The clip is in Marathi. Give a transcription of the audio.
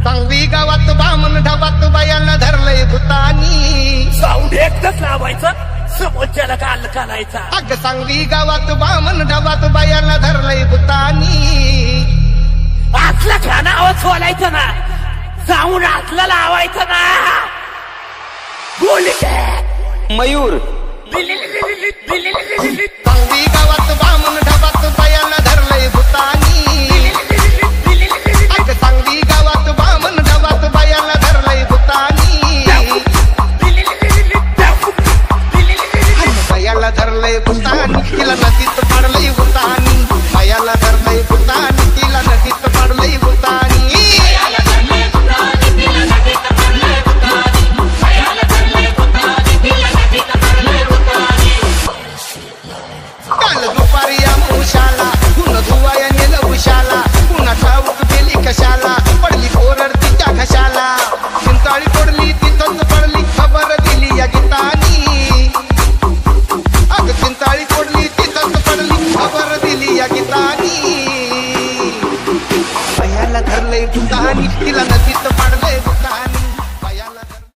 सांगवी गावात बामण ढाबात बायाला धरलंय भूतानी. साऊंड एकच लावायचं, समोरच्याला काल कालायचा. अग सांगवी गावात बामण ढाबात बायाला धरलंय भूतानी. आतला खाना आवाज बोलायचं ना, साऊंड आतला लावायचं ना. बोल मयूर. सांगवी गावात बामण ढाबात बायाला धरलंय भूतानी. अग सांगवी गावात बामण ढाबात बायाला धरलंय भूतानी. बायाला धरलंय भूतानी, तिला नदीत पाडलंय भूतानी. बायाला धरलंय भूतानी, तिला नदीत पाडलंय भूतानी. काल दुपारी आमुषाला गुण धुवाया नेलं उशाला. पुन्हा ठाऊक गेली कशाला, पडली कोरड तिच्या घशाला. चिंताळी पडली तिथंच पडली, खबर दिली या गीतानी. अग चिंताळी पडली तिथंच पडली, खबर दिली या गीतानी. बायाला धरलंय भूतानी, तिला